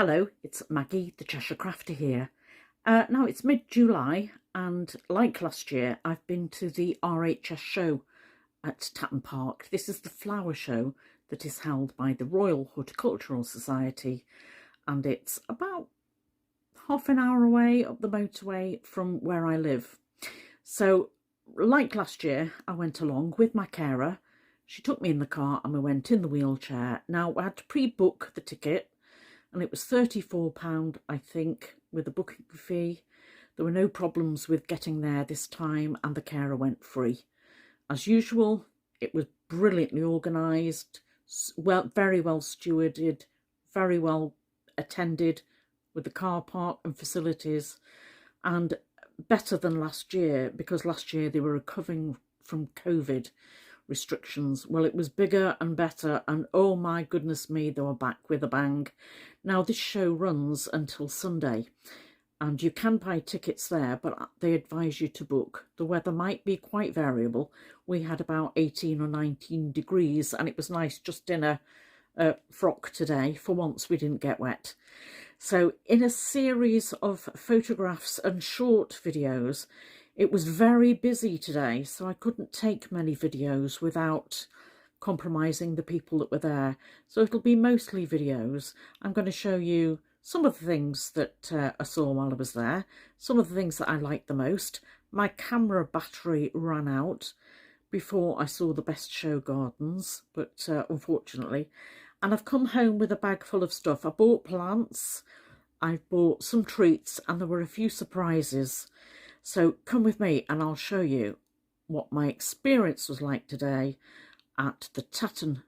Hello, it's Maggie, the Cheshire Crafter here. Now it's mid-July and like last year I've been to the RHS show at Tatton Park. This is the flower show that is held by the Royal Horticultural Society and it's about half an hour away up the motorway from where I live. So like last year I went along with my carer. She took me in the car and we went in the wheelchair. Now I had to pre-book the ticket and it was £34, I think, with a booking fee. There were no problems with getting there this time and the carer went free. As usual, it was brilliantly organised, very well stewarded, very well attended with the car park and facilities, and better than last year, because last year they were recovering from COVID restrictions. Well, it was bigger and better, and oh my goodness me, they were back with a bang. Now this show runs until Sunday and you can buy tickets there, but they advise you to book. The weather might be quite variable. We had about 18 or 19 degrees and it was nice just in a frock today. For once we didn't get wet. So in a series of photographs and short videos, it was very busy today, so I couldn't take many videos without compromising the people that were there. So it'll be mostly videos. I'm going to show you some of the things that I saw while I was there, some of the things that I liked the most. My camera battery ran out before I saw the best show gardens, but unfortunately. And I've come home with a bag full of stuff. I bought plants, I bought some treats, and there were a few surprises. So come with me and I'll show you what my experience was like today at the Tatton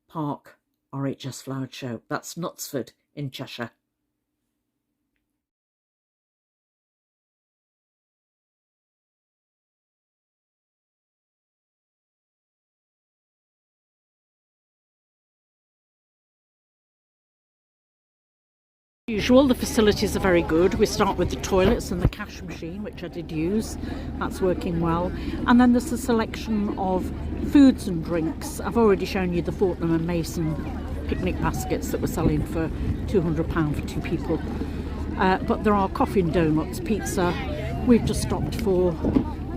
Park RHS Flower Show. That's Knutsford in Cheshire. Usual, the facilities are very good. We start with the toilets and the cash machine, which I did use. That's working well. And then there's a selection of foods and drinks. I've already shown you the Fortnum and Mason picnic baskets that were selling for £200 for two people. But there are coffee and donuts, pizza. We've just stopped for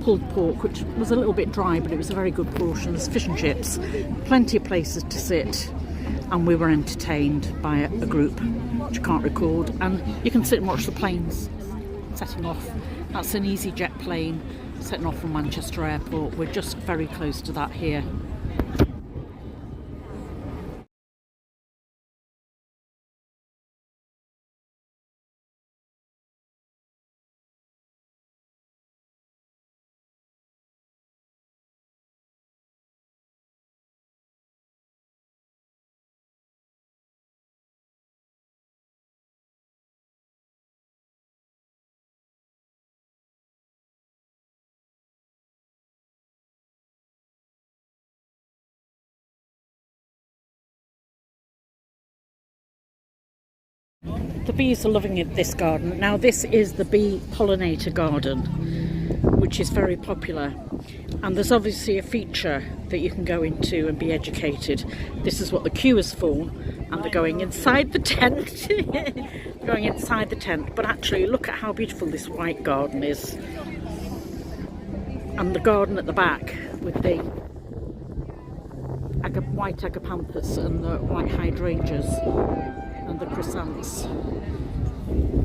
pulled pork, which was a little bit dry, but it was a very good portion. There's fish and chips, plenty of places to sit. And we were entertained by a group which I can't record, and you can sit and watch the planes setting off. That's an EasyJet plane setting off from Manchester Airport. We're just very close to that here. The bees are loving this garden. Now this is the bee pollinator garden, which is very popular, and there's obviously a feature that you can go into and be educated. This is what the queue is for, and they're going inside the tent. Going inside the tent, but actually look at how beautiful this white garden is, and the garden at the back with the white agapanthus and the white hydrangeas and the chrysanthemums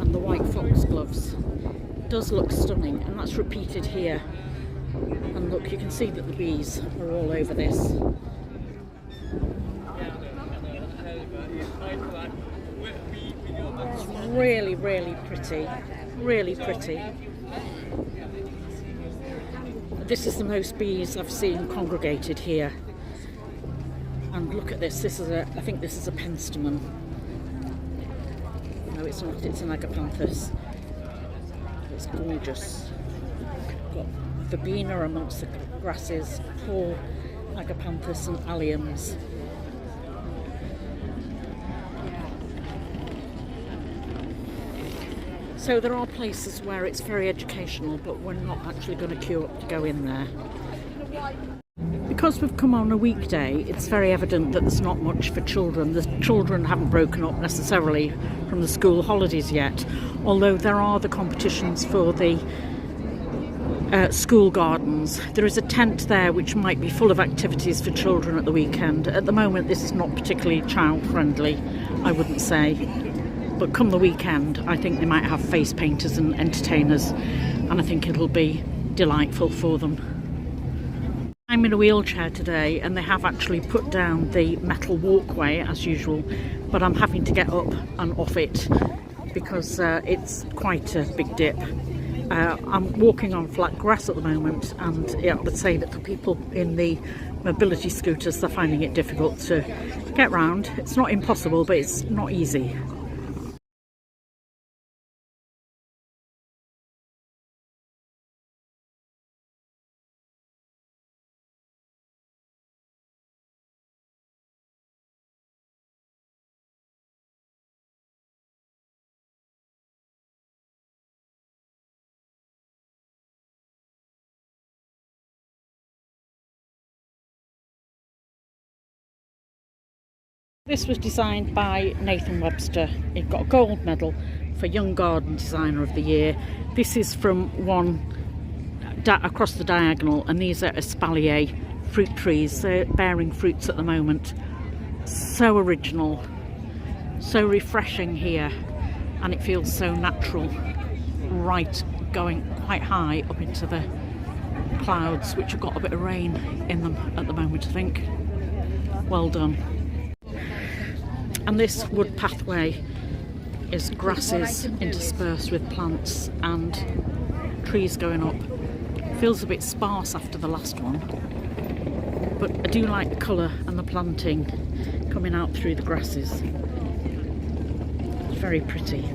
and the white foxgloves. It does look stunning, and that's repeated here. And look, you can see that the bees are all over this. It's really, really pretty, really pretty. This is the most bees I've seen congregated here. And look at this, I think this is a penstemon. No, it's not, it's an agapanthus. It's gorgeous. Got verbena amongst the grasses, tall agapanthus and alliums. So there are places where it's very educational, but we're not actually going to queue up to go in there. Because we've come on a weekday, it's very evident that there's not much for children. The children haven't broken up necessarily from the school holidays yet, although there are the competitions for the school gardens. There is a tent there which might be full of activities for children at the weekend. At the moment this is not particularly child friendly, I wouldn't say, but come the weekend I think they might have face painters and entertainers, and I think it'll be delightful for them. I'm in a wheelchair today and they have actually put down the metal walkway as usual, but I'm having to get up and off it because it's quite a big dip. I'm walking on flat grass at the moment, and I would say that for people in the mobility scooters they're finding it difficult to get round. It's not impossible, but it's not easy. This was designed by Nathan Webster. He got a gold medal for Young Garden Designer of the Year. This is from one across the diagonal, and these are espalier fruit trees. They're bearing fruits at the moment. So original, so refreshing here, and it feels so natural, right going quite high up into the clouds, which have got a bit of rain in them at the moment, I think. Well done. And this wood pathway is grasses interspersed with plants and trees going up. Feels a bit sparse after the last one, but I do like the colour and the planting coming out through the grasses. It's very pretty.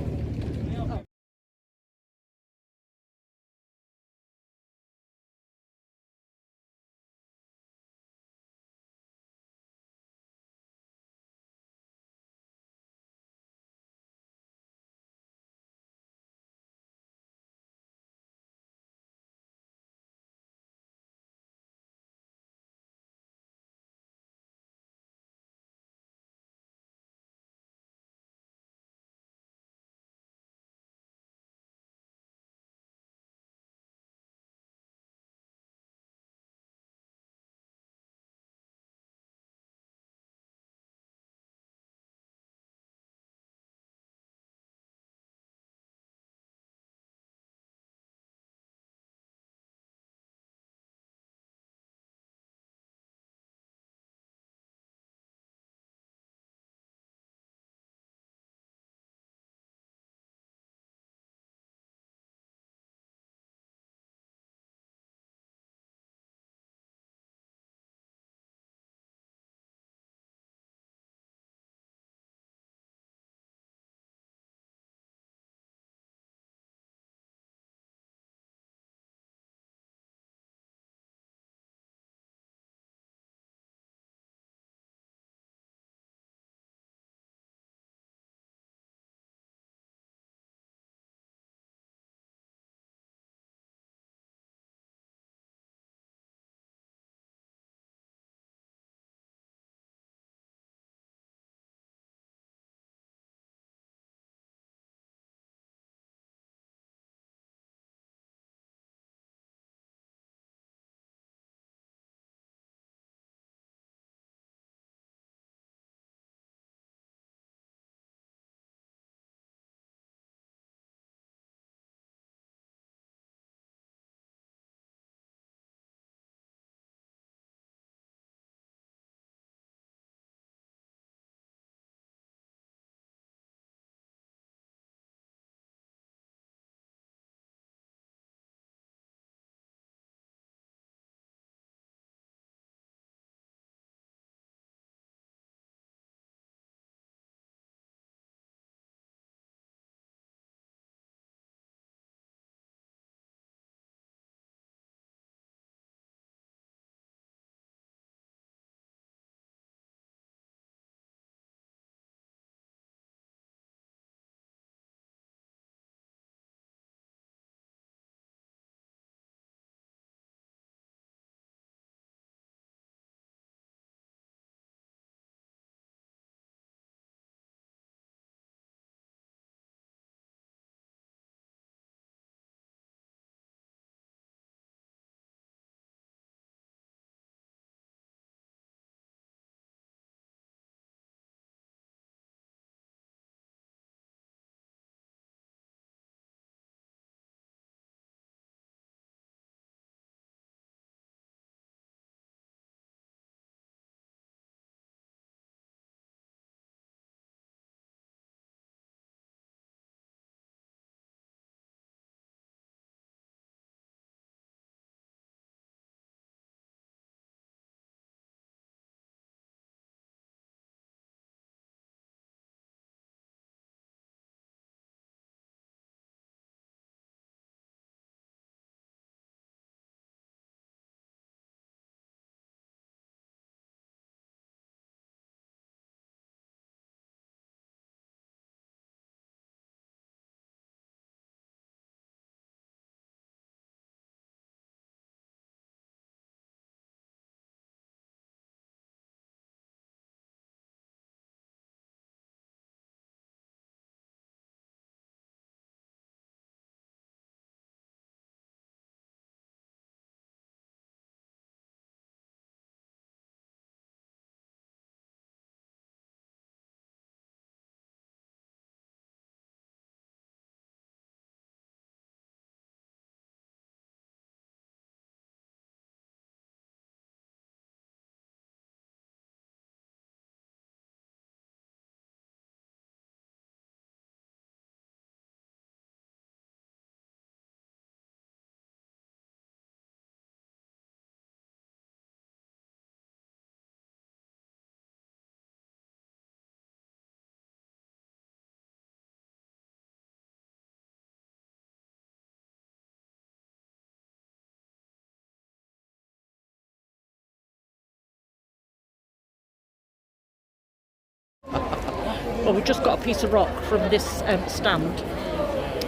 Well, we just got a piece of rock from this stand.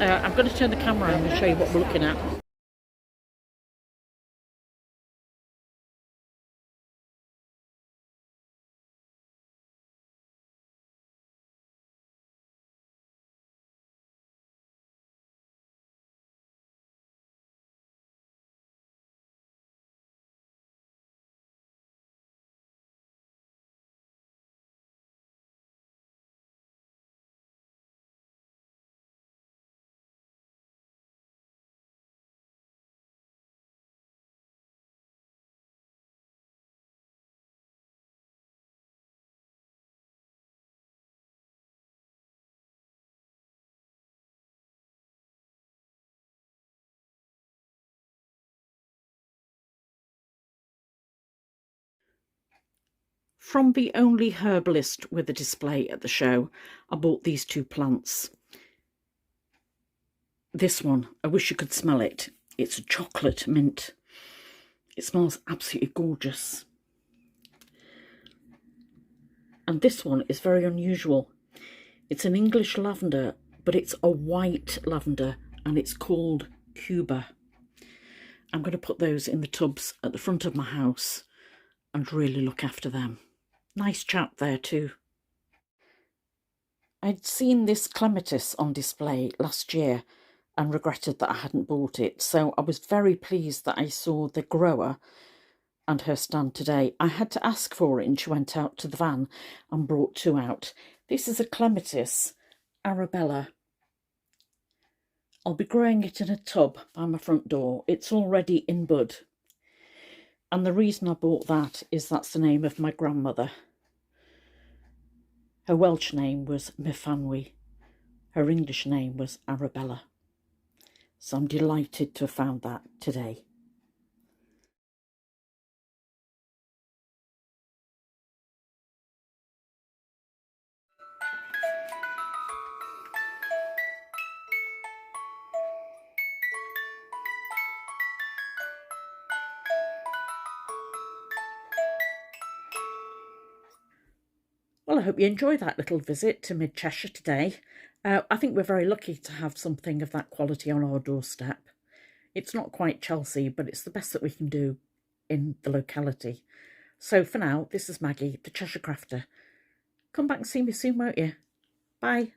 I'm going to turn the camera around and show you what we're looking at. From the only herbalist with a display at the show, I bought these two plants. This one, I wish you could smell it. It's a chocolate mint. It smells absolutely gorgeous. And this one is very unusual. It's an English lavender, but it's a white lavender, and it's called Cuba. I'm going to put those in the tubs at the front of my house and really look after them. Nice chap there too. I'd seen this Clematis on display last year and regretted that I hadn't bought it, so I was very pleased that I saw the grower and her stand today. I had to ask for it and she went out to the van and brought two out. This is a Clematis, Arabella. I'll be growing it in a tub by my front door. It's already in bud. And the reason I bought that is that's the name of my grandmother. Her Welsh name was Myfanwy. Her English name was Arabella. So I'm delighted to have found that today. Well, I hope you enjoy that little visit to Mid Cheshire today. I think we're very lucky to have something of that quality on our doorstep. It's not quite Chelsea, but it's the best that we can do in the locality. So for now, this is Maggie, the Cheshire Crafter. Come back and see me soon, won't you? Bye.